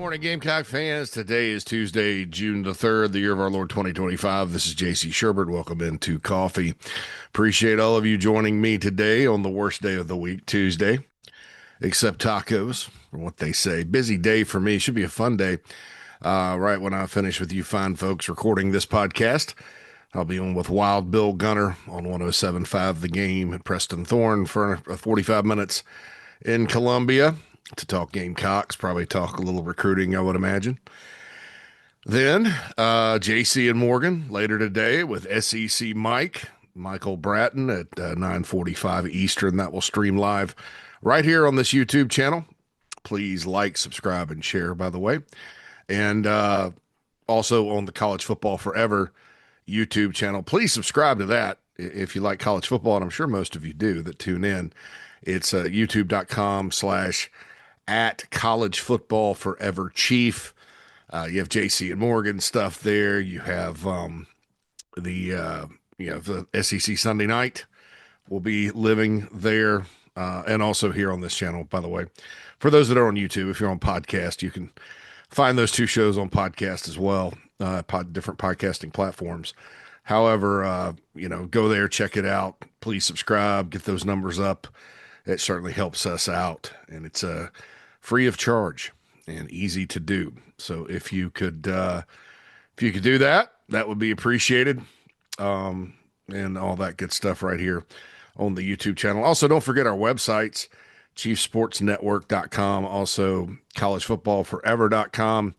Morning, Gamecock fans. Today is Tuesday, June the 3rd, the year of our Lord 2025. This is JC Shurburtt. Welcome into Coffee. Appreciate all of you joining me today on the worst day of the week, Tuesday, except tacos, or what they say. Busy day for me. Should be a fun day. Right when I finish with you fine folks recording this podcast, I'll be on with Wild Bill Gunner on 107.5 The Game at Preston Thorne for 45 minutes in Columbia to talk Gamecocks, probably talk a little recruiting, I would imagine. Then JC and Morgan later today with SEC Michael Bratton at 9:45 Eastern. That will stream live right here on this YouTube channel. Please like, subscribe, and share, by the way. And also on the College Football Forever YouTube channel. Please subscribe to that if you like college football, and I'm sure most of you do that tune in. It's youtube.com/at College Football Forever Chief. You have JC and Morgan stuff there. You have the SEC Sunday Night will be living there, and also here on this channel, by the way. For those that are on YouTube, if you're on podcast, you can find those two shows on podcast as well, different podcasting platforms. However, go there, check it out. Please subscribe, get those numbers up. It certainly helps us out, and it's free of charge and easy to do. So if you could do that, that would be appreciated. And all that good stuff right here on the YouTube channel. Also, don't forget our websites, chiefsportsnetwork.com, also collegefootballforever.com.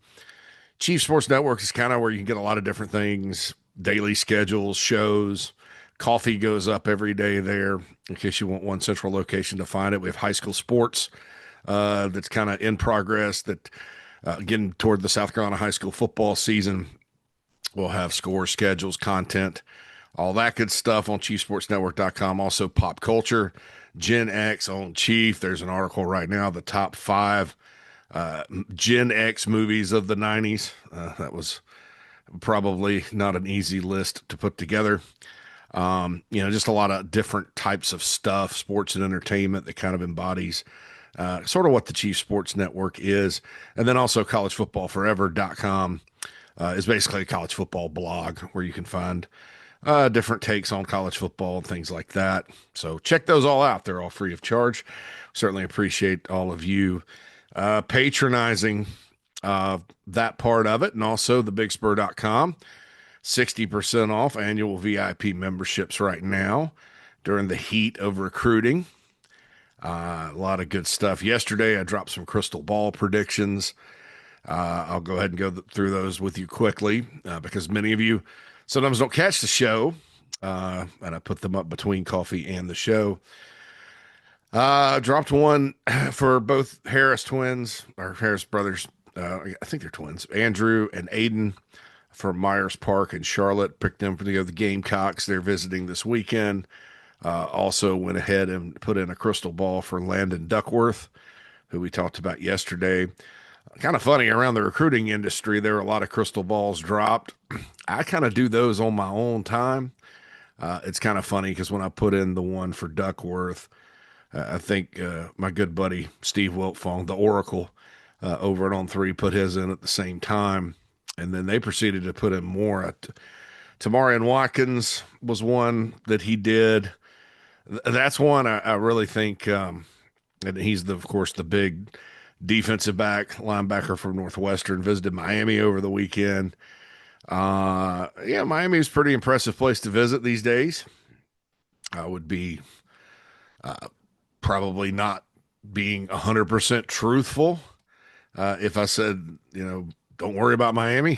Chief Sports Network is kind of where you can get a lot of different things, daily schedules, shows. Coffee goes up every day there in case you want one central location to find it. We have high school sports that's kind of in progress, that getting toward the South Carolina high school football season. We'll have scores, schedules, content, all that good stuff on chiefsportsnetwork.com. Also pop culture, Gen X on Chief. There's an article right now, the top 5 Gen X movies of the 90s. That was probably not an easy list to put together. Just a lot of different types of stuff, sports and entertainment that kind of embodies sort of what the Chief Sports Network is. And then also collegefootballforever.com is basically a college football blog where you can find different takes on college football and things like that. So check those all out. They're all free of charge. Certainly appreciate all of you patronizing that part of it. And also thebigspur.com. 60% off annual VIP memberships right now during the heat of recruiting. A lot of good stuff. Yesterday, I dropped some crystal ball predictions. I'll go ahead and go through those with you quickly because many of you sometimes don't catch the show, and I put them up between coffee and the show. Dropped one for both Harris twins, or Harris brothers. I think they're twins, Andrew and Aiden, from Myers Park in Charlotte. Picked them for the Gamecocks. They're visiting this weekend. Also went ahead and put in a crystal ball for Landon Duckworth, who we talked about yesterday. Kind of funny, around the recruiting industry, there are a lot of crystal balls dropped. I kind of do those on my own time. It's kind of funny because when I put in the one for Duckworth, I think my good buddy Steve Wiltfong, the Oracle, over at On 3, put his in at the same time. And then they proceeded to put in more. Tamarian Watkins was one that he did. That's one I really think, and he's, of course, the big defensive linebacker from Northwestern, visited Miami over the weekend. Miami is a pretty impressive place to visit these days. I would be probably not being 100% truthful if I said, don't worry about Miami.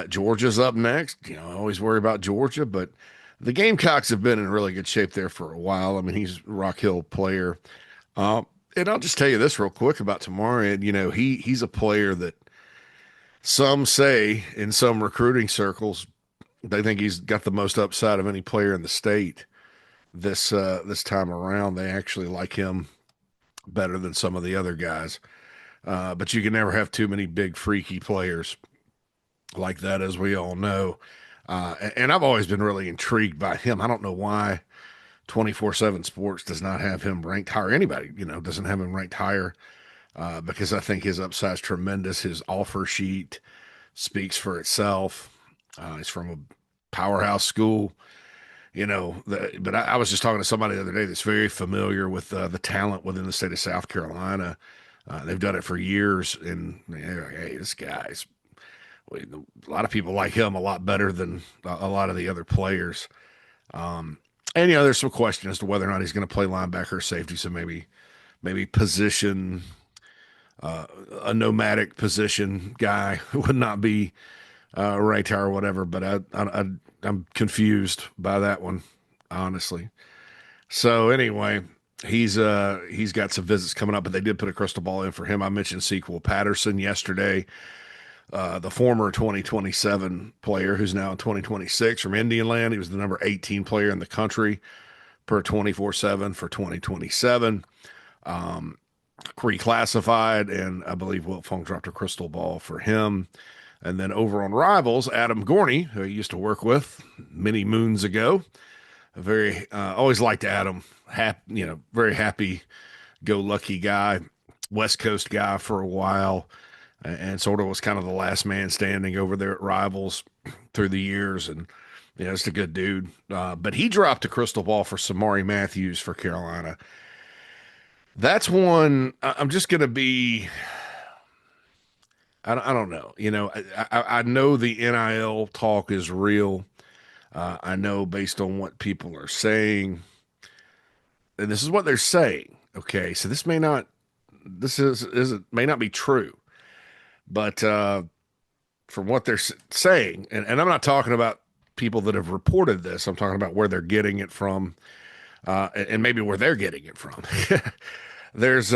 Georgia's up next. I always worry about Georgia, but the Gamecocks have been in really good shape there for a while. I mean, he's a Rock Hill player. And I'll just tell you this real quick about Tamarian. He's a player that some say in some recruiting circles, they think he's got the most upside of any player in the state this time around. They actually like him better than some of the other guys. But you can never have too many big freaky players like that, as we all know. And I've always been really intrigued by him. I don't know why 24/7 Sports does not have him ranked higher. Anybody, doesn't have him ranked higher because I think his upside is tremendous. His offer sheet speaks for itself. He's from a powerhouse school, but I was just talking to somebody the other day that's very familiar with the talent within the state of South Carolina. They've done it for years, and they're like, hey, this guy's a lot of people like him a lot better than a lot of the other players. Um, and there's some question as to whether or not he's going to play linebacker or safety. So maybe position a nomadic position guy would not be right or whatever. But I'm confused by that one, honestly. So anyway, he's got some visits coming up, but they did put a crystal ball in for him. I mentioned Sequel Patterson yesterday, the former 2027 player who's now in 2026 from Indian Land. He was the number 18 player in the country per 24/7 for 2027. Um, Reclassified, and I believe Wilt Fong dropped a crystal ball for him. And then over on Rivals, Adam Gorney, who I used to work with many moons ago, a very always liked Adam, very happy go lucky guy, West Coast guy for a while, and sort of was kind of the last man standing over there at Rivals through the years, and just a good dude. But he dropped a crystal ball for Samari Matthews for Carolina. That's one I'm just going to be. I don't know. I know the NIL talk is real. I know based on what people are saying, and this is what they're saying. Okay, so this may not be true, but from what they're saying, and I'm not talking about people that have reported this. I'm talking about where they're getting it from, and maybe where they're getting it from. There's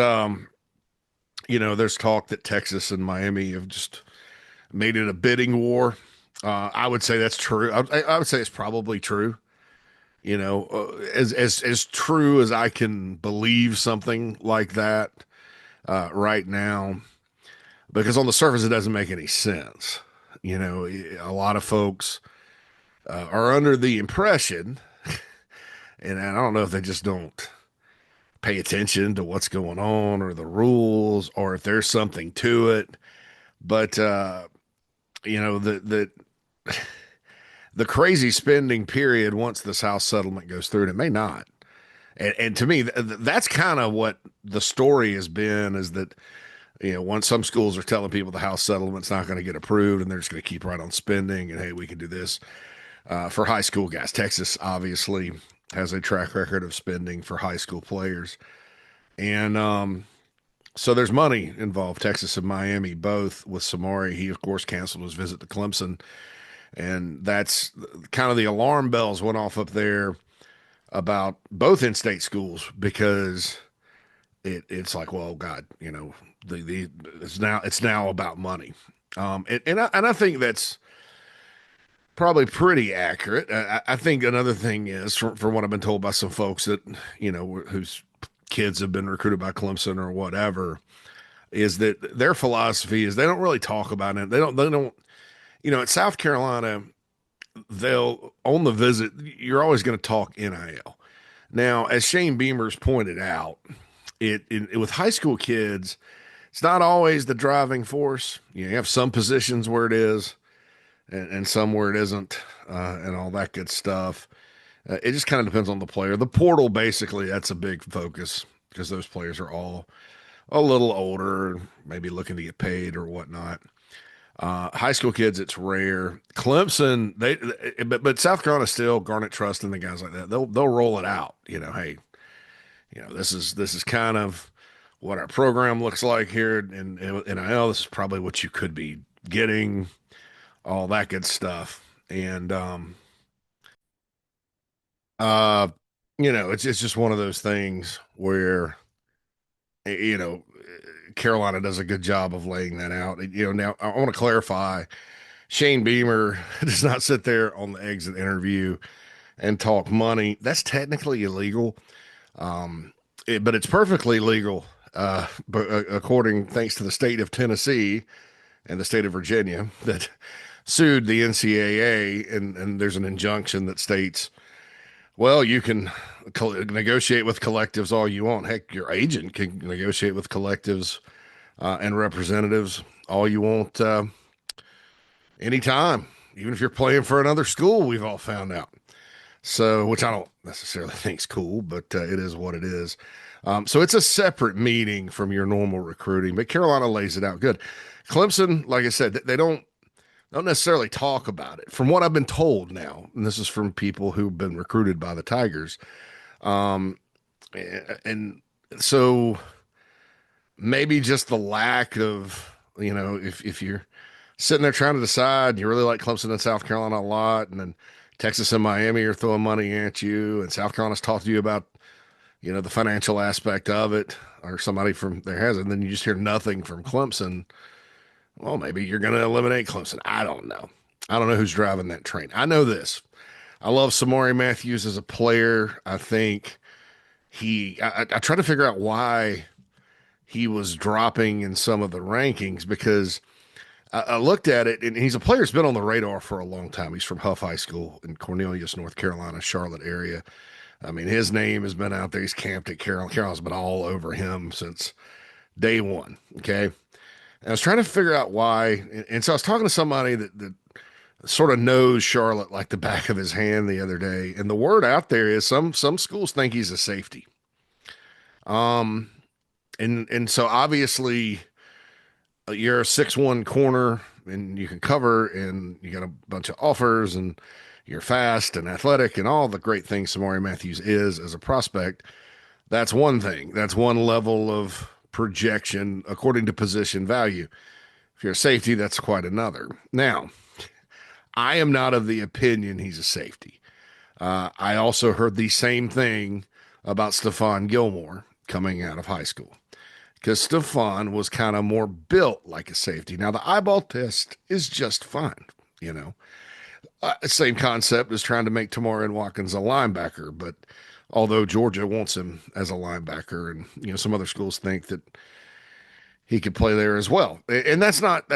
there's talk that Texas and Miami have just made it a bidding war. I would say that's true. I would say it's probably true. As true as I can believe something like that right now, because on the surface it doesn't make any sense. A lot of folks are under the impression, and I don't know if they just don't pay attention to what's going on or the rules or if there's something to it. But the the crazy spending period once this house settlement goes through, and it may not. And to me, that's kind of what the story has been, is that once some schools are telling people the house settlement's not going to get approved and they're just going to keep right on spending, and hey, we can do this for high school guys. Texas obviously has a track record of spending for high school players. And so there's money involved. Texas and Miami both with Samari. He, of course, canceled his visit to Clemson. And that's kind of the alarm bells went off up there about both in-state schools, because it's like, well, God, it's now about money. I think that's probably pretty accurate. I think another thing is, from what I've been told by some folks that, whose kids have been recruited by Clemson or whatever, is that their philosophy is they don't really talk about it. They don't, at South Carolina, they'll, on the visit, you're always going to talk NIL. Now, as Shane Beamer's pointed out, with high school kids, it's not always the driving force. You have some positions where it is, and some where it isn't, and all that good stuff. It just kind of depends on the player. The portal, basically, that's a big focus because those players are all a little older, maybe looking to get paid or whatnot. High school kids, it's rare. Clemson, but South Carolina still, Garnet Trust and the guys like that, they'll roll it out. Hey, this is kind of what our program looks like here, and I know this is probably what you could be getting, all that good stuff. And uh it's just one of those things where you know Carolina does a good job of laying that out. Now I want to clarify, Shane Beamer does not sit there on the exit interview and talk money. That's technically illegal. But it's perfectly legal, thanks to the state of Tennessee and the state of Virginia that sued the NCAA, and there's an injunction that states, well, you can negotiate with collectives all you want. Heck, your agent can negotiate with collectives and representatives all you want, anytime, even if you're playing for another school. We've all found out. So, which I don't necessarily think is cool, but it is what it is. So it's a separate meeting from your normal recruiting, but Carolina lays it out good. Clemson, like I said, they don't necessarily talk about it. From what I've been told now, and this is from people who've been recruited by the Tigers, um, and so maybe just the lack of, if you're sitting there trying to decide, you really like Clemson and South Carolina a lot, and then Texas and Miami are throwing money at you, and South Carolina's talked to you about, the financial aspect of it, or somebody from there has it, and then you just hear nothing from Clemson. Well, maybe you're going to eliminate Clemson. I don't know. I don't know who's driving that train. I know this. I love Samori Matthews as a player. I think I try to figure out why he was dropping in some of the rankings, because I looked at it, and he's a player who's been on the radar for a long time. He's from Huff High School in Cornelius, North Carolina, Charlotte area. I mean, his name has been out there. He's camped at Carolina. Carolina's been all over him since day one. Okay. And I was trying to figure out why. And so I was talking to somebody that sort of knows Charlotte like the back of his hand the other day. And the word out there is some schools think he's a safety. Um, and so obviously, you're a 6'1" corner and you can cover, and you got a bunch of offers, and you're fast and athletic and all the great things Samori Matthews is as a prospect. That's one thing. That's one level of projection according to position value. If you're a safety, that's quite another. Now, I am not of the opinion he's a safety. I also heard the same thing about Stephon Gilmore coming out of high school, because Stephon was kind of more built like a safety. Now, the eyeball test is just fine, you know. Same concept as trying to make Tamarin Watkins a linebacker, but although Georgia wants him as a linebacker, and some other schools think that he could play there as well, and that's not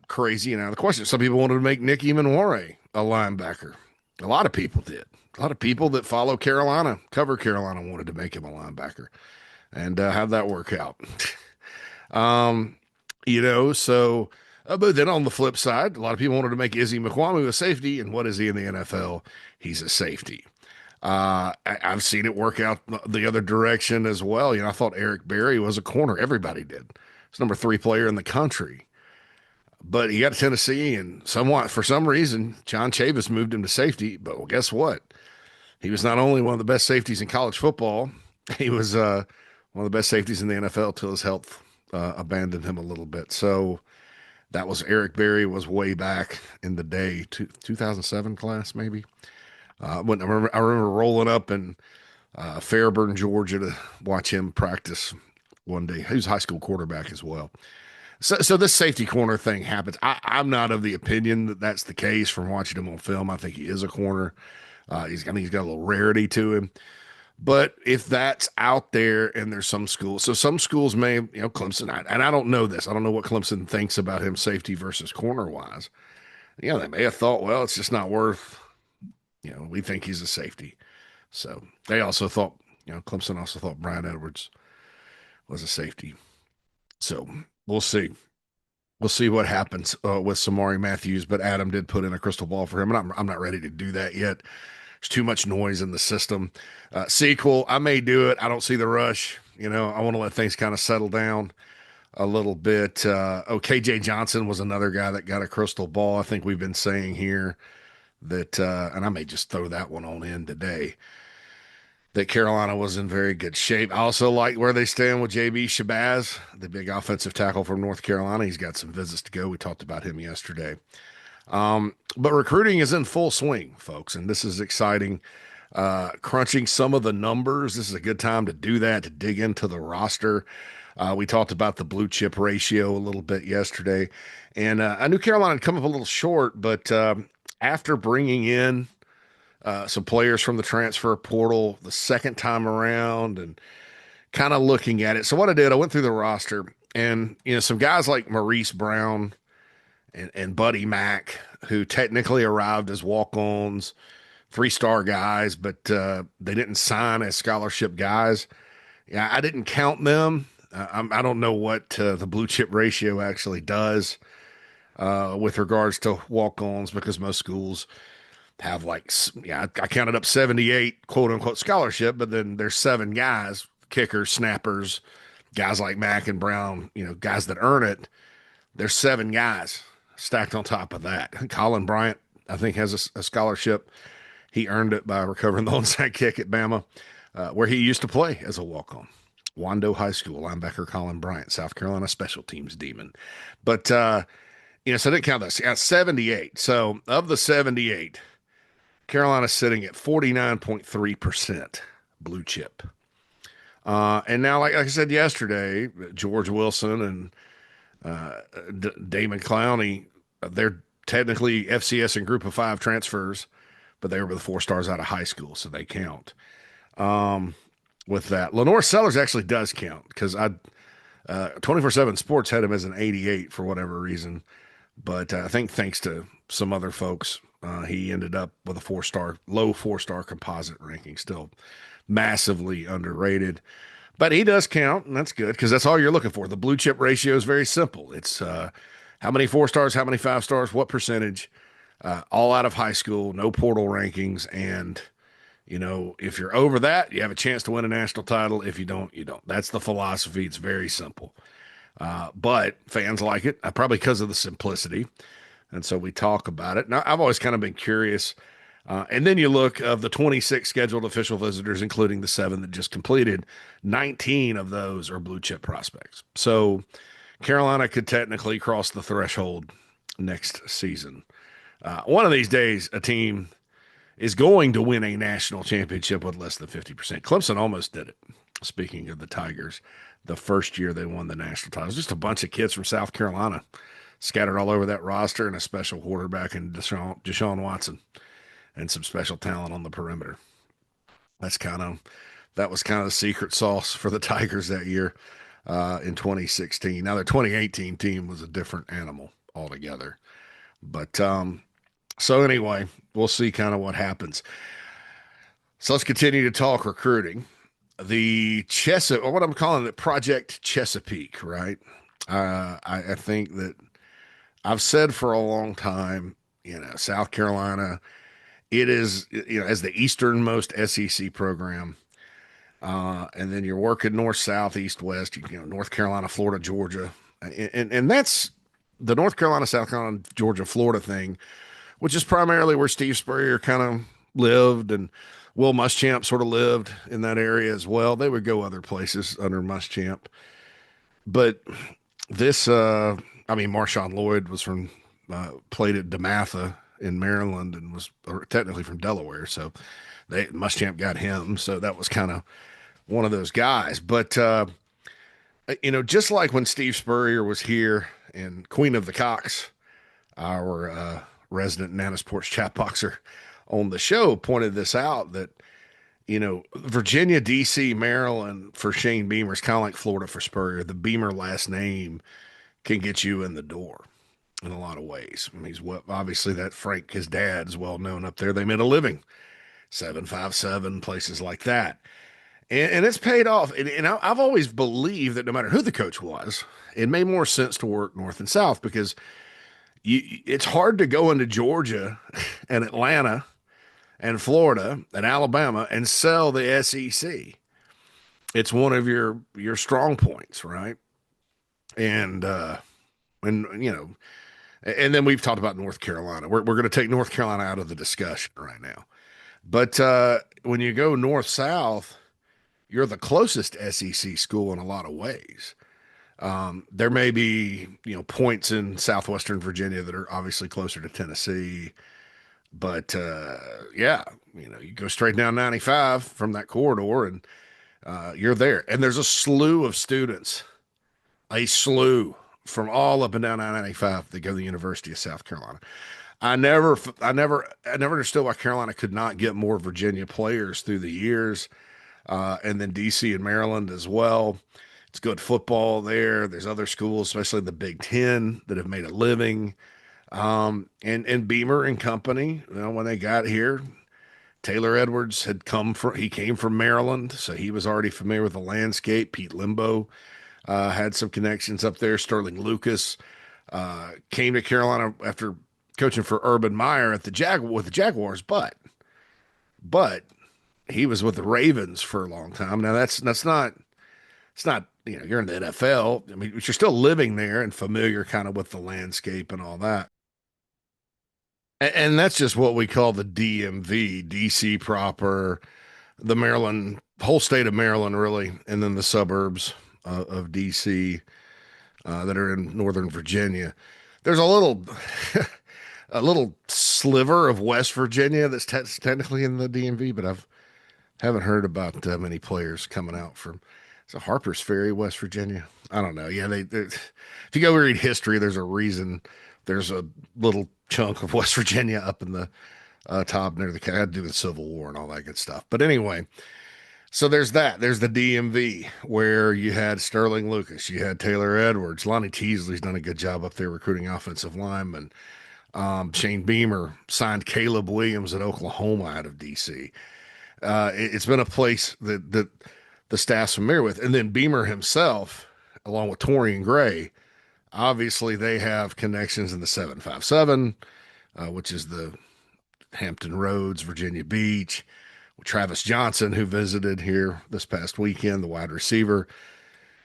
crazy. The question is, some people wanted to make Nick Emanware a linebacker. A lot of people did. A lot of people that follow Carolina, cover Carolina, wanted to make him a linebacker, and have that work out. um, so. But then on the flip side, a lot of people wanted to make Izzy McQuamu a safety, and what is he in the NFL? He's a safety. I've seen it work out the other direction as well. I thought Eric Berry was a corner. Everybody did. He's number 3 player in the country. But he got to Tennessee, and for some reason, John Chavis moved him to safety. But well, guess what? He was not only one of the best safeties in college football, he was one of the best safeties in the NFL till his health abandoned him a little bit. So that was Eric Berry, was way back in the day, 2007 class maybe. When I remember rolling up in Fairburn, Georgia, to watch him practice one day. He was a high school quarterback as well. So this safety corner thing happens. I'm not of the opinion that that's the case from watching him on film. I think he is a corner. He's got a little rarity to him. But if that's out there, and there's some schools, so some schools may, Clemson, and I don't know this. I don't know what Clemson thinks about him safety versus corner wise. They may have thought, well, it's just not worth, we think he's a safety. So they also thought, Clemson also thought Brian Edwards was a safety. So we'll see. We'll see what happens with Samori Matthews. But Adam did put in a crystal ball for him, and I'm not ready to do that yet. There's too much noise in the system. Sequel, I may do it. I don't see the rush. I want to let things kind of settle down a little bit. KJ Johnson was another guy that got a crystal ball. I think we've been saying here that, and I may just throw that one on in today, that Carolina was in very good shape. I also like where they stand with JB Shabazz, the big offensive tackle from North Carolina. He's got some visits to go. We talked about him yesterday. But recruiting is in full swing, folks, and this is exciting. Crunching some of the numbers. This is a good time to do that, to dig into the roster. We talked about the blue chip ratio a little bit yesterday, and I knew Carolina had come up a little short, but after bringing in some players from the transfer portal the second time around and kind of looking at it. So what I did, I went through the roster, and some guys like Maurice Brown and Buddy Mack, who technically arrived as walk-ons, 3-star guys, but they didn't sign as scholarship guys. Yeah, I didn't count them I don't know what the blue chip ratio actually does with regards to walk-ons because most schools have yeah, I counted up 78 quote unquote scholarship, but then there's seven guys, kickers, snappers, guys like Mack and Brown, guys that earn it. There's seven guys stacked on top of that. Colin Bryant, I think, has a scholarship. He earned it by recovering the onside kick at Bama, where he used to play as a walk-on. Wando High School linebacker Colin Bryant, South Carolina special teams demon. But so I didn't count that. I got 78. So of the 78, Carolina's sitting at 49.3% blue chip. And now, like I said yesterday, George Wilson and Damon Clowney, they're technically FCS and Group of Five transfers, but they were the 4 stars out of high school, so they count. With that, Lenore Sellers actually does count because 24/7 Sports had him as an 88 for whatever reason, but I think thanks to some other folks, he ended up with a 4 star, low 4 star composite ranking, still massively underrated. But he does count, and that's good because that's all you're looking for. The blue chip ratio is very simple. It's how many 4 stars, how many 5 stars, what percentage, all out of high school, no portal rankings. And, if you're over that, you have a chance to win a national title. If you don't, you don't. That's the philosophy. It's very simple. But fans like it, probably because of the simplicity. And so we talk about it. Now, I've always kind of been curious. And then you look of the 26 scheduled official visitors, including the 7 that just completed, 19 of those are blue chip prospects. So Carolina could technically cross the threshold next season. One of these days, a team is going to win a national championship with less than 50%. Clemson almost did it. Speaking of the Tigers, the first year they won the national title, just a bunch of kids from South Carolina scattered all over that roster and a special quarterback in Deshaun Watson and some special talent on the perimeter. That was kind of the secret sauce for the Tigers that year in 2016. Now their 2018 team was a different animal altogether. But so anyway, we'll see kind of what happens. So let's continue to talk recruiting. The or what I'm calling it, Project Chesapeake, right? I think that I've said for a long time, South Carolina, it is, as the easternmost SEC program. And then you're working north, south, east, west, North Carolina, Florida, Georgia. And that's the North Carolina, South Carolina, Georgia, Florida thing, which is primarily where Steve Spurrier kind of lived, and Will Muschamp sort of lived in that area as well. They would go other places under Muschamp. But this, Marshawn Lloyd was played at DeMatha in Maryland and was technically from Delaware. So Muschamp got him. So that was kind of one of those guys. But, just like when Steve Spurrier was here and Queen of the Cocks, our resident Nana's Porch chat boxer on the show, pointed this out that, Virginia, D.C., Maryland for Shane Beamer is kind of like Florida for Spurrier. The Beamer last name can get you in the door in a lot of ways. I mean, obviously that Frank, his dad, is well known up there. They made a living, 757, places like that. And it's paid off. And I've always believed that no matter who the coach was, it made more sense to work north and south because it's hard to go into Georgia and Atlanta and Florida and Alabama and sell the SEC. It's one of your strong points, right? And and then we've talked about North Carolina. We're going to take North Carolina out of the discussion right now. But when you go north south, you're the closest SEC school in a lot of ways. There may be, points in southwestern Virginia that are obviously closer to Tennessee. But you go straight down 95 from that corridor and you're there. And there's a slew of students, a slew from all up and down I-95 that go to the University of South Carolina. I never understood why Carolina could not get more Virginia players through the years. And then DC and Maryland as well. It's good football there. There's other schools, especially the Big Ten, that have made a living. And Beamer and company, when they got here, Taylor Edwards he came from Maryland, so he was already familiar with the landscape. Pete Limbo had some connections up there. Sterling Lucas came to Carolina after coaching for Urban Meyer at the with the Jaguars, but he was with the Ravens for a long time. Now that's not it's not you're in the NFL. I mean, but you're still living there and familiar kind of with the landscape and all that. And that's just what we call the DMV, DC proper, the Maryland, whole state of Maryland, really, and then the suburbs of DC that are in Northern Virginia. There's a little, a little sliver of West Virginia that's technically in the DMV, but haven't heard about many players coming out from. So Harper's Ferry, West Virginia. I don't know. Yeah, if you go read history, there's a reason. There's a little chunk of West Virginia up in the top near the had to do with the Civil War and all that good stuff. But anyway, so there's that. There's the DMV where you had Sterling Lucas, you had Taylor Edwards, Lonnie Teasley's done a good job up there recruiting offensive linemen. Shane Beamer signed Caleb Williams at Oklahoma out of DC. It's been a place that the staff's familiar with, and then Beamer himself, along with Torian Gray, obviously they have connections in the 757, which is the Hampton Roads, Virginia Beach. Travis Johnson, who visited here this past weekend, the wide receiver,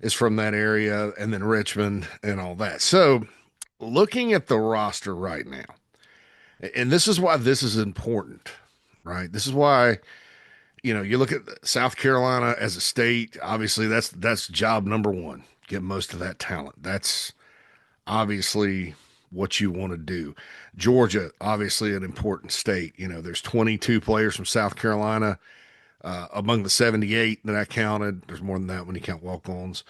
is from that area, and then Richmond and all that. So, looking at the roster right now, and this is why this is important, right? This is why, you look at South Carolina as a state, obviously that's job number one. Get most of that talent. That's obviously what you want to do. Georgia, obviously an important state. There's 22 players from South Carolina among the 78 that I counted. There's more than that when you count walk-ons.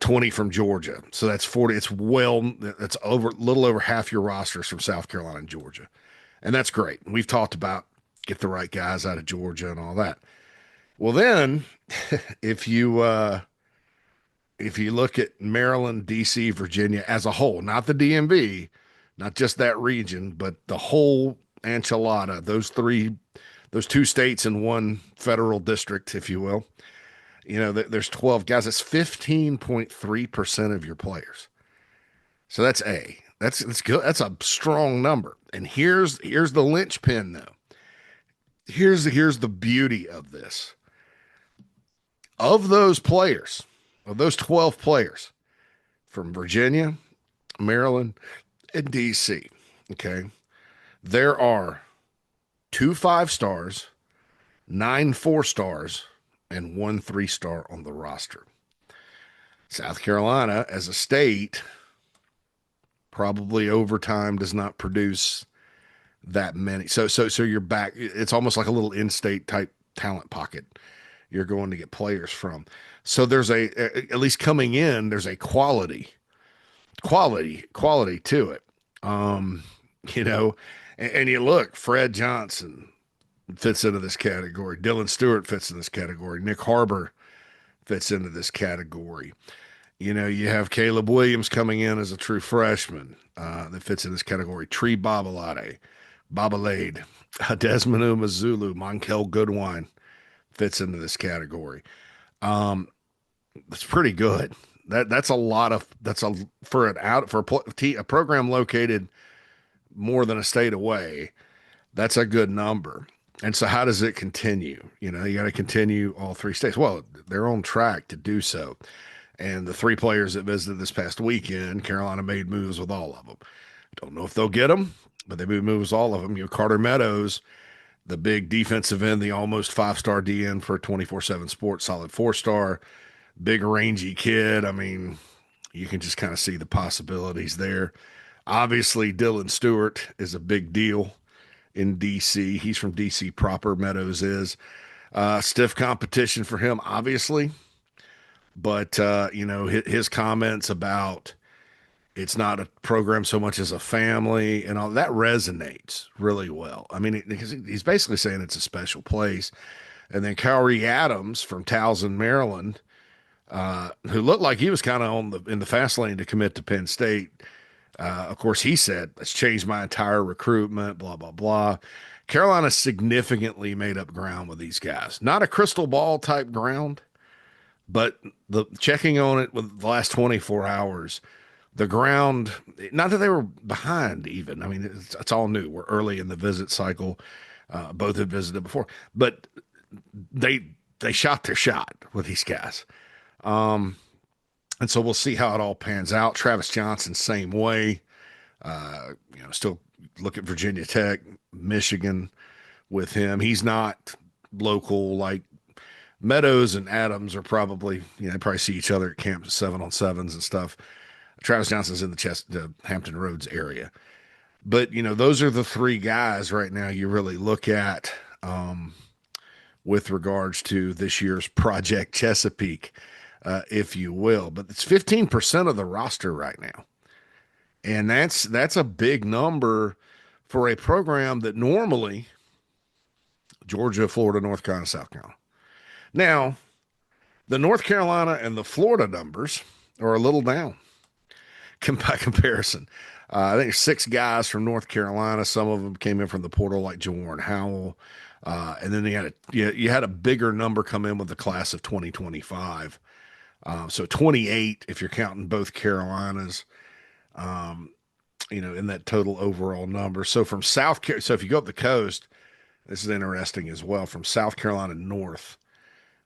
20 from Georgia. So that's 40. That's over a little over half your rosters from South Carolina and Georgia. And that's great. We've talked about get the right guys out of Georgia and all that. Well, then if you look at Maryland, DC, Virginia as a whole, not the DMV, not just that region, but the whole enchilada, those two states in one federal district, if you will, there's 12 guys. That's 15.3% of your players. So that's that's good. That's a strong number. And here's the linchpin though. Here's the beauty of this. Of those 12 players from Virginia, Maryland, and DC, okay, there are 2 5-stars, 9 4-stars, and 1 3-star on the roster. South Carolina, as a state, probably over time does not produce that many. So you're back. It's almost like a little in-state type talent pocket you're going to get players from. So there's at least coming in, there's a quality to it. You know, and you look, Fred Johnson fits into this category. Dylan Stewart fits in this category. Nick Harbor fits into this category. You know, you have Caleb Williams coming in as a true freshman that fits in this category. Tree Babalade, Desmond Umazulu, Monkel Goodwine fits into this category. That's pretty good. That's a lot of for a program located more than a state away. That's a good number. And so how does it continue? You know, you got to continue all 3 states. Well, they're on track to do so. And the 3 players that visited this past weekend, Carolina made moves with all of them. Don't know if they'll get them, but they made moves with all of them. You know, Carter Meadows, the big defensive end, the almost 5-star DN for 24/7 Sports, solid 4-star, big rangy kid. I mean, you can just kind of see the possibilities there. Obviously, Dylan Stewart is a big deal in DC. He's from DC proper, Meadows is. Stiff competition for him, obviously. But, you know, his comments about it's not a program so much as a family and all that resonates really well. I mean, he's basically saying it's a special place. And then Kyrie Adams from Towson, Maryland, who looked like he was kind of in the fast lane to commit to Penn State. Of course, he said, "Let's change my entire recruitment, blah, blah, blah." Carolina significantly made up ground with these guys. Not a crystal ball type ground, But the checking on it with the last 24 hours, the ground, not that they were behind even. I mean, it's all new. We're early in the visit cycle. Both had visited before, but they they shot their shot with these guys. And so we'll see how it all pans out. Travis Johnson, same way. Still look at Virginia Tech, Michigan with him. He's not local like Meadows and Adams are probably, they probably see each other at camp 7-on-7s and stuff. Travis Johnson's in the Hampton Roads area. But, those are the three guys right now you really look at with regards to this year's Project Chesapeake, if you will. But it's 15% of the roster right now. And that's a big number for a program that normally Georgia, Florida, North Carolina, South Carolina. Now, the North Carolina and the Florida numbers are a little down by comparison. I think there's 6 guys from North Carolina. Some of them came in from the portal, like Jawarn Howell. And then you had a bigger number come in with the class of 2025. So 28, if you're counting both Carolinas, in that total overall number. So so if you go up the coast, this is interesting as well, from South Carolina north.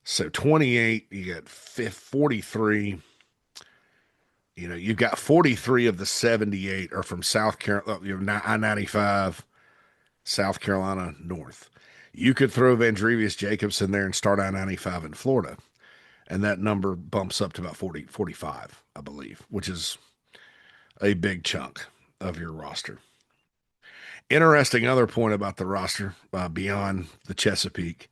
So 28, you got 43. You've got 43 of the 78 are from South Carolina, I-95, South Carolina north. You could throw Vandrevius Jacobs in there and start I-95 in Florida. And that number bumps up to about 45, I believe, which is a big chunk of your roster. Interesting other point about the roster beyond the Chesapeake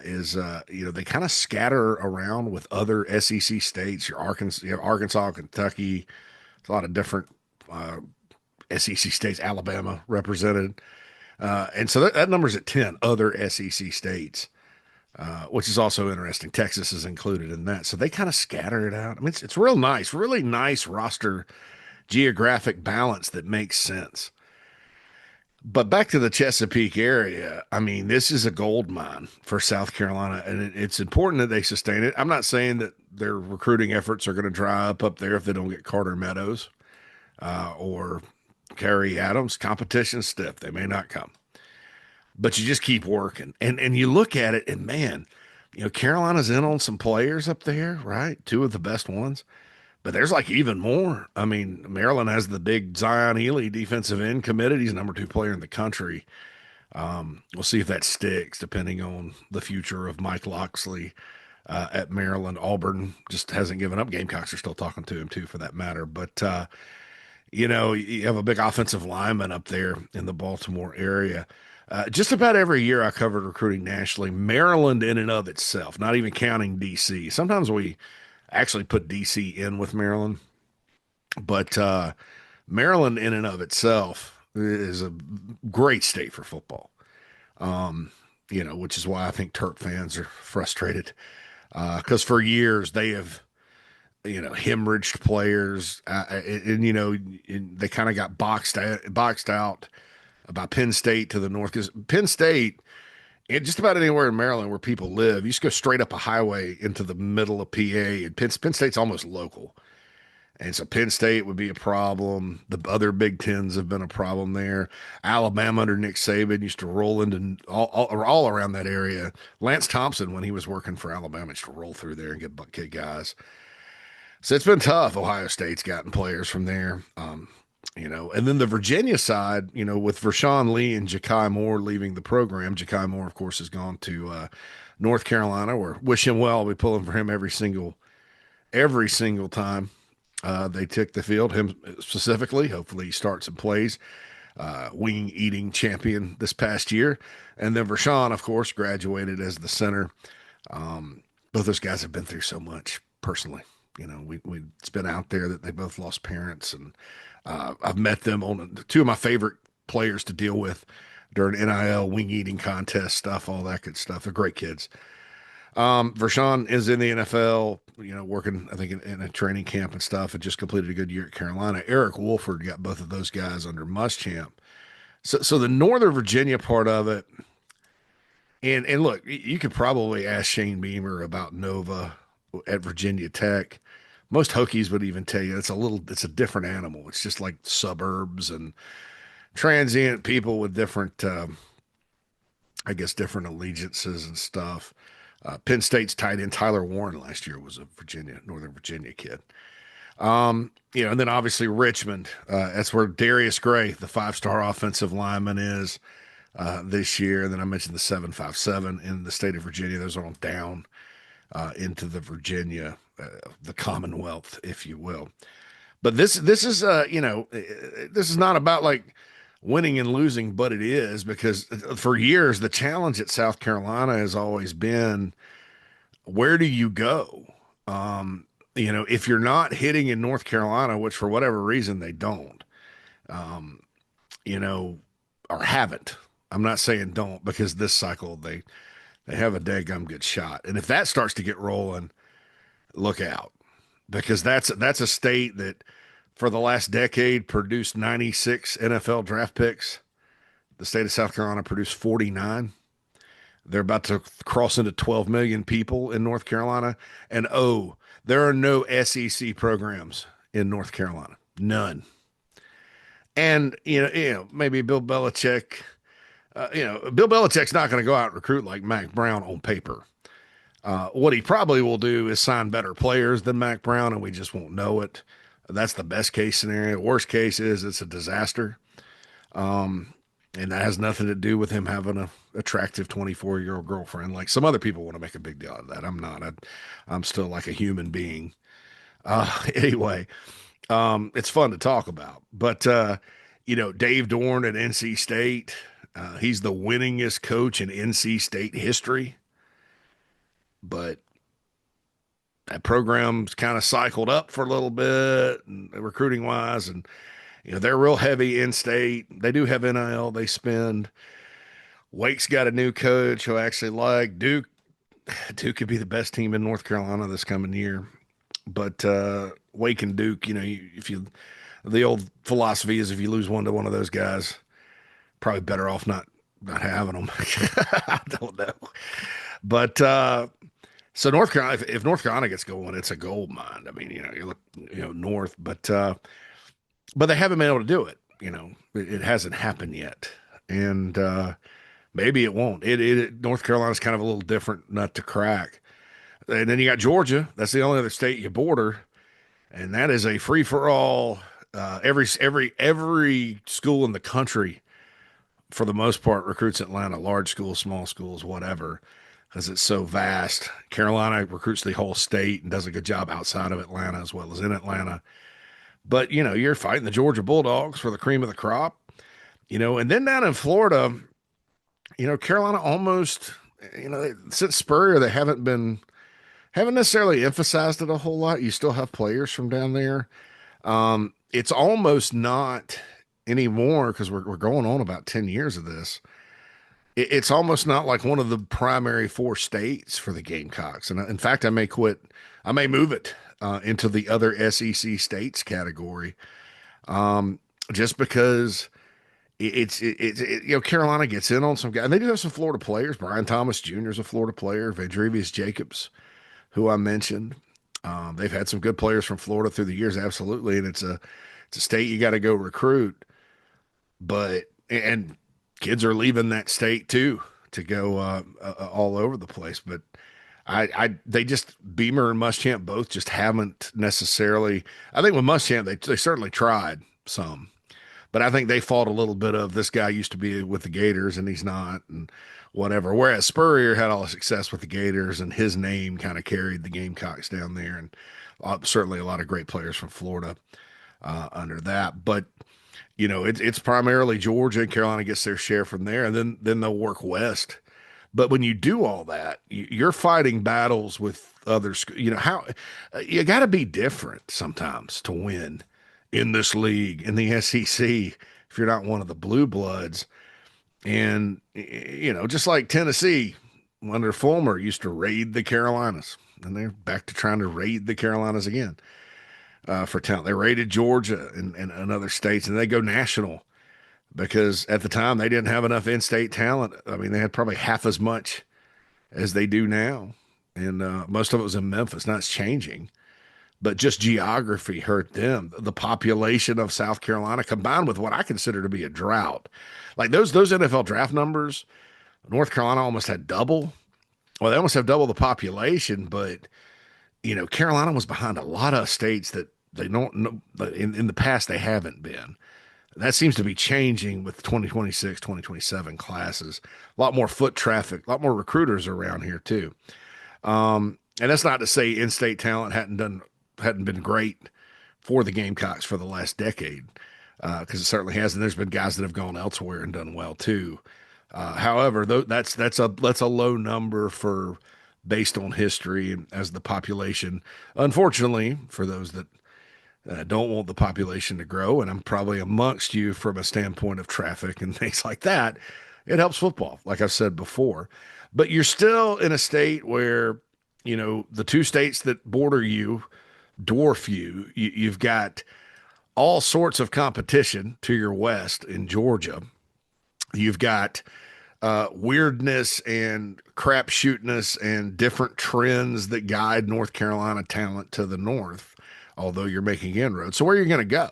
is they kind of scatter around with other SEC states. You have Arkansas, Kentucky, a lot of different SEC states, Alabama represented, and so that number's at 10 other SEC states, which is also interesting. Texas is included in that, so they kind of scatter it out. I mean, it's real nice, really nice roster geographic balance that makes sense. But back to the Chesapeake area, I mean, this is a gold mine for South Carolina, and it's important that they sustain it. I'm not saying that their recruiting efforts are going to dry up there if they don't get Carter Meadows or Kerry Adams. Competition's stiff; they may not come, but you just keep working, and you look at it, and man, Carolina's in on some players up there, right? 2 of the best ones. But there's like even more. I mean, Maryland has the big Zion Healy defensive end committed. He's number 2 player in the country. We'll see if that sticks, depending on the future of Mike Loxley at Maryland. Auburn just hasn't given up. Gamecocks are still talking to him too, for that matter. But you have a big offensive lineman up there in the Baltimore area. Just about every year I covered recruiting nationally. Maryland in and of itself, not even counting DC. Sometimes we actually put DC in with Maryland, but Maryland in and of itself is a great state for football. Which is why I think Terp fans are frustrated because for years they have hemorrhaged players, and they kind of got boxed out by Penn State to the north, because Penn State, and just about anywhere in Maryland where people live, you just go straight up a highway into the middle of PA, and Penn State's almost local. And so Penn State would be a problem. The other Big Tens have been a problem there. Alabama under Nick Saban used to roll into all around that area. Lance Thompson, when he was working for Alabama, used to roll through there and get butt kick guys. So it's been tough. Ohio State's gotten players from there. And then the Virginia side, with Vershawn Lee and Ja'Kai Moore leaving the program. Ja'Kai Moore, of course, has gone to North Carolina. We wish him well. We pull him for him every single time they take the field. Him specifically. Hopefully, he starts and plays. Wing eating champion this past year, and then Vershawn, of course, graduated as the center. Both those guys have been through so much personally. It's been out there that they both lost parents, and I've met them on 2 of my favorite players to deal with during NIL, wing eating contest stuff, all that good stuff. They're great kids. Vershawn is in the NFL, working, I think, in a training camp and stuff, and just completed a good year at Carolina. Eric Wolford got both of those guys under Muschamp. So the Northern Virginia part of it, and look, you could probably ask Shane Beamer about Nova at Virginia Tech. Most Hokies would even tell you it's a different animal. It's just like suburbs and transient people with different, I guess, different allegiances and stuff. Penn State's tight end Tyler Warren last year was a Northern Virginia kid. And then obviously Richmond. That's where Darius Gray, the five-star offensive lineman, is this year. And then I mentioned the 757 in the state of Virginia. Those are on down into the Virginia, the Commonwealth, if you will. But this is this is not about like winning and losing, but it is because for years the challenge at South Carolina has always been where do you go? If you're not hitting in North Carolina, which for whatever reason they don't, um, you know, or haven't. I'm not saying don't because this cycle they have a daggum good shot, and if that starts to get rolling, look out because that's a state that for the last decade produced 96 NFL draft picks. The state of South Carolina produced 49. They're about to cross into 12 million people in North Carolina. And oh, there are no SEC programs in North Carolina. None. And, maybe Bill Belichick's not going to go out and recruit like Mac Brown on paper. What he probably will do is sign better players than Mac Brown, and we just won't know it. That's the best case scenario. Worst case is it's a disaster. And that has nothing to do with him having a attractive 24-year-old girlfriend. Like some other people want to make a big deal out of that. I'm not. I'm still like a human being. Anyway, it's fun to talk about. But Dave Dorn at NC State, he's the winningest coach in NC State history. But that program's kind of cycled up for a little bit recruiting wise, and they're real heavy in state. They do have NIL they spend. Wake's got a new coach who I actually like. Duke could be the best team in North Carolina this coming year. But Wake and Duke, the old philosophy is if you lose one to one of those guys, probably better off not having them. I don't know. But so North Carolina, if North Carolina gets going, it's a gold mine. I mean, you look, north, but they haven't been able to do it. It hasn't happened yet, and maybe it won't. North Carolina's kind of a little different nut to crack. And then you got Georgia. That's the only other state you border, and that is a free for all. Every school in the country, for the most part, recruits Atlanta. Large schools, small schools, whatever, because it's so vast. Carolina recruits the whole state and does a good job outside of Atlanta as well as in Atlanta. But you're fighting the Georgia Bulldogs for the cream of the crop. And then down in Florida, Carolina almost, since Spurrier, they haven't necessarily emphasized it a whole lot. You still have players from down there. It's almost not anymore because we're going on about 10 years of this. It's almost not like one of the primary four states for the Gamecocks. And in fact, I may move it into the other SEC states category, just because Carolina gets in on some guys. And they do have some Florida players. Brian Thomas Jr. is a Florida player. Vandrevius Jacobs, who I mentioned. They've had some good players from Florida through the years, absolutely. And it's a state you got to go recruit. And kids are leaving that state too to go all over the place. But they just Beamer and Muschamp both just haven't necessarily. I think with Muschamp they certainly tried some, but I think they fought a little bit of this guy used to be with the Gators and he's not and whatever. Whereas Spurrier had all the success with the Gators and his name kind of carried the Gamecocks down there, and certainly a lot of great players from Florida under that. But it's primarily Georgia and Carolina gets their share from there, and then they'll work west. But when you do all that, you're fighting battles with others. How you got to be different sometimes to win in this league, in the SEC, if you're not one of the blue bloods. And, just like Tennessee under Fulmer used to raid the Carolinas, and they're back to trying to raid the Carolinas again for talent. They raided Georgia and other states, and they go national. Because at the time they didn't have enough in-state talent. I mean, they had probably half as much as they do now. and most of it was in Memphis. Now it's changing, but just geography hurt them. The population of South Carolina combined with what I consider to be a drought, like those NFL draft numbers, North Carolina almost had double. Well, they almost have double the population, but Carolina was behind a lot of states that they don't know in the past they haven't been. That seems to be changing with 2026, 2027 classes. A lot more foot traffic, a lot more recruiters around here too. And that's not to say in-state talent hadn't been great for the Gamecocks for the last decade, because it certainly has. And there's been guys that have gone elsewhere and done well too. However, that's a low number for based on history and as the population. Unfortunately, for those that don't want the population to grow, and I'm probably amongst you from a standpoint of traffic and things like that, it helps football, like I've said before. But you're still in a state where, the two states that border you dwarf you. You've got all sorts of competition to your west in Georgia. You've got weirdness and crapshootiness and different trends that guide North Carolina talent to the north, although you're making inroads. So where are you going to go?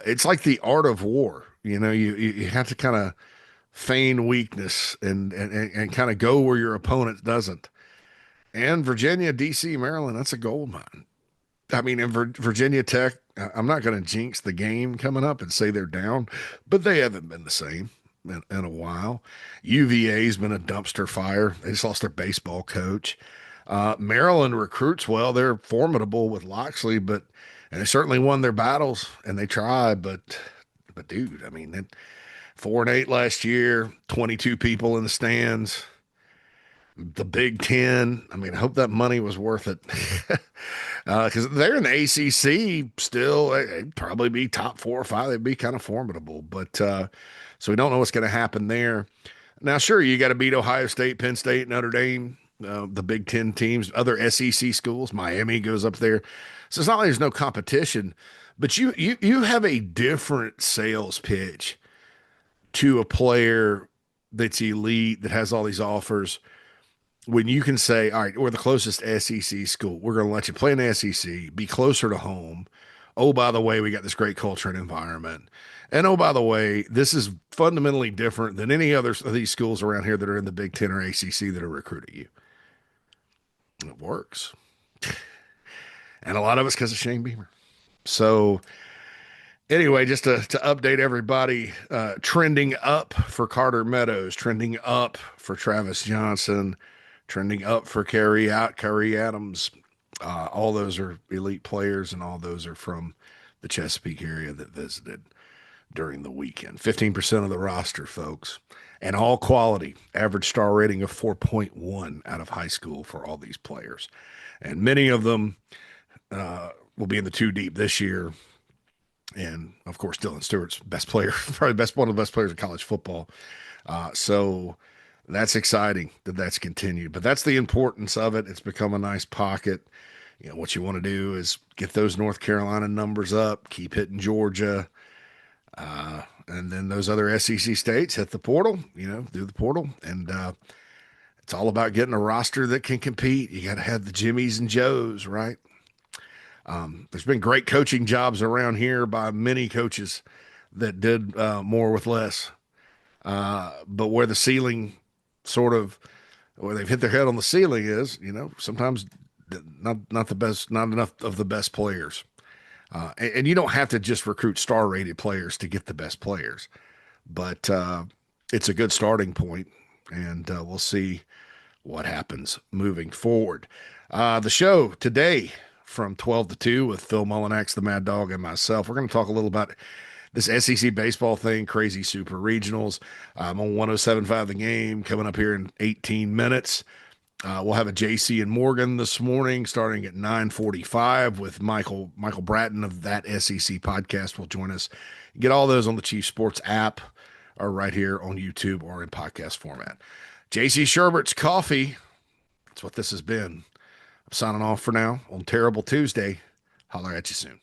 It's like the art of war. You have to kind of feign weakness and kind of go where your opponent doesn't. And Virginia, DC, Maryland, that's a gold mine. I mean, in Virginia Tech, I'm not going to jinx the game coming up and say they're down, but they haven't been the same in a while. UVA's been a dumpster fire. They just lost their baseball coach. Maryland recruits well. They're formidable with Loxley, and they certainly won their battles and they try. But dude, I mean, 4-8 last year, 22 people in the stands. The Big Ten. I mean, I hope that money was worth it, because they're in the ACC still. They'd probably be top 4 or 5. They'd be kind of formidable, but so we don't know what's going to happen there. Now, sure, you got to beat Ohio State, Penn State, Notre Dame, the Big Ten teams, other SEC schools. Miami goes up there, so it's not like there's no competition, but you have a different sales pitch to a player that's elite that has all these offers. When you can say, all right, we're the closest SEC school. We're going to let you play in the SEC, be closer to home. Oh, by the way, we got this great culture and environment. And oh, by the way, this is fundamentally different than any other of these schools around here that are in the Big Ten or ACC that are recruiting you. It works. And a lot of it's because of Shane Beamer. So anyway, just to update everybody, trending up for Carter Meadows, trending up for Travis Johnson, trending up for Kerry Adams. All those are elite players, and all those are from the Chesapeake area that visited during the weekend. 15% of the roster, folks, and all quality. Average star rating of 4.1 out of high school for all these players. And many of them will be in the 2 deep this year. And, of course, Dylan Stewart's best player, probably one of the best players in college football. So that's exciting that that's continued. But that's the importance of it. It's become a nice pocket. What you want to do is get those North Carolina numbers up, keep hitting Georgia, and then those other SEC states hit the portal, do the portal. And it's all about getting a roster that can compete. You got to have the Jimmies and Joes, right? There's been great coaching jobs around here by many coaches that did more with less. But where the ceiling where they've hit their head on the ceiling is, sometimes not the best, not enough of the best players. And you don't have to just recruit star rated players to get the best players, but it's a good starting point, and we'll see what happens moving forward. The show today from 12 to 2 with Phil Mullinax, the Mad Dog, and myself. We're going to talk a little about this SEC baseball thing, crazy super regionals. I'm on 107.5 The Game coming up here in 18 minutes. We'll have a JC and Morgan this morning starting at 9:45 with Michael Bratton of That SEC Podcast will join us. Get all those on the Chief Sports app or right here on YouTube or in podcast format. JC Shurburtt's Coffee. That's what this has been. I'm signing off for now on Terrible Tuesday. Holler at you soon.